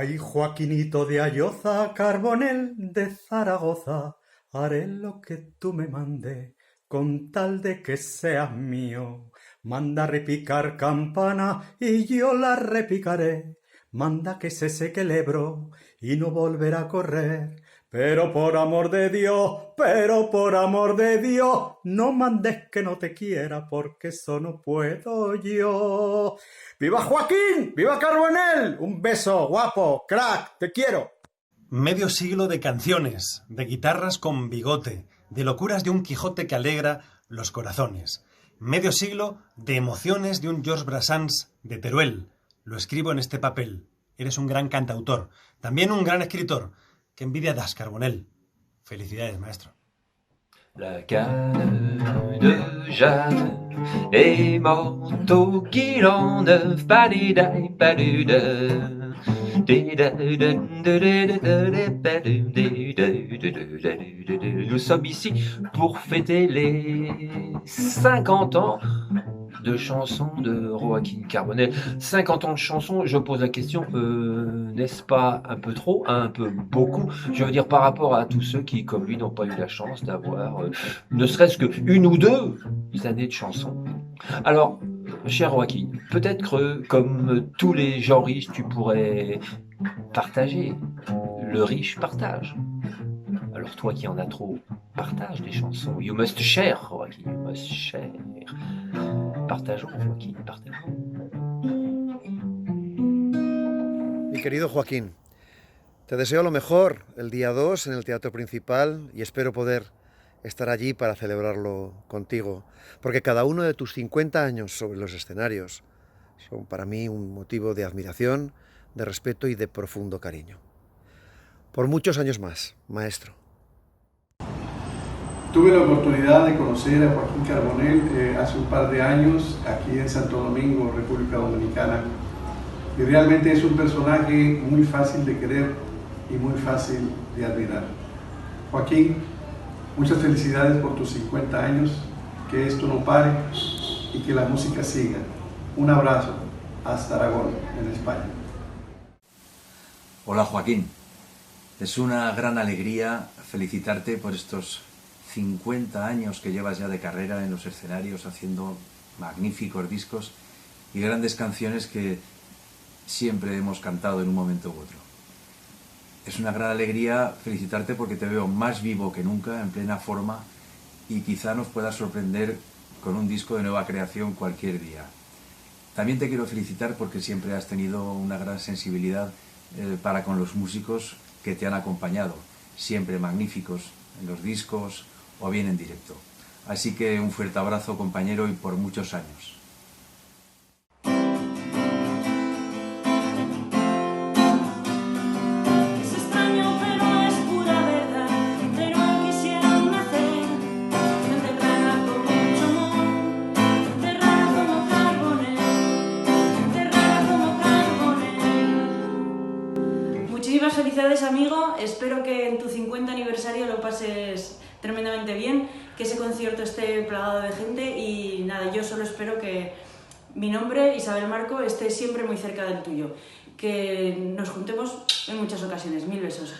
Ay, Joaquinito de Ayoza, Carbonel de Zaragoza, haré lo que tú me mandes, con tal de que seas mío. Manda repicar campana y yo la repicaré. Manda que se seque el Ebro y no volverá a correr. Pero por amor de Dios, no mandes que no te quiera, porque eso no puedo yo. ¡Viva Joaquín! ¡Viva Carbonell! Un beso, guapo, crack, te quiero. Medio siglo de canciones, de guitarras con bigote, de locuras de un Quijote que alegra los corazones. Medio siglo de emociones de un Georges Brassens de Teruel. Lo escribo en este papel. Eres un gran cantautor, también un gran escritor. ¡Qué envidia das, Carbonell! Felicidades, maestro. La canne de Jeanne est morte au Guilan neuf, badidai, baduda. Nous sommes ici pour fêter les 50 ans de chansons de Joaquín Carbonell. 50 ans de chansons, je pose la question, n'est-ce pas un peu trop, un peu beaucoup? Je veux dire par rapport à tous ceux qui, comme lui, n'ont pas eu la chance d'avoir ne serait-ce qu'une ou deux années de chansons. Alors, cher Joaquín, peut-être que, comme tous les gens riches, tu pourrais partager. Le riche partage. Alors toi qui en as trop, partage des chansons. You must share, Joaquín, you must share. Partageons, Joaquín, partageons. Mi querido Joaquín, te deseo lo mejor el día 2 en el Teatro Principal y espero poder estar allí para celebrarlo contigo, porque cada uno de tus 50 años sobre los escenarios son para mí un motivo de admiración, de respeto y de profundo cariño. Por muchos años más, maestro. Tuve la oportunidad de conocer a Joaquín Carbonell hace un par de años aquí en Santo Domingo, República Dominicana, y realmente es un personaje muy fácil de querer y muy fácil de admirar. Joaquín, muchas felicidades por tus 50 años, que esto no pare y que la música siga. Un abrazo hasta Aragón, en España. Hola Joaquín, es una gran alegría felicitarte por estos 50 años que llevas ya de carrera en los escenarios haciendo magníficos discos y grandes canciones que siempre hemos cantado en un momento u otro. Es una gran alegría felicitarte porque te veo más vivo que nunca, en plena forma, y quizá nos puedas sorprender con un disco de nueva creación cualquier día. También te quiero felicitar porque siempre has tenido una gran sensibilidad para con los músicos que te han acompañado, siempre magníficos en los discos o bien en directo. Así que un fuerte abrazo, compañero, y por muchos años. Muchísimas felicidades, amigo. Espero que en tu 50 aniversario lo pases tremendamente bien, que ese concierto esté plagado de gente y nada, yo solo espero que mi nombre, Isabel Marco, esté siempre muy cerca del tuyo. Que nos juntemos en muchas ocasiones. Mil besos.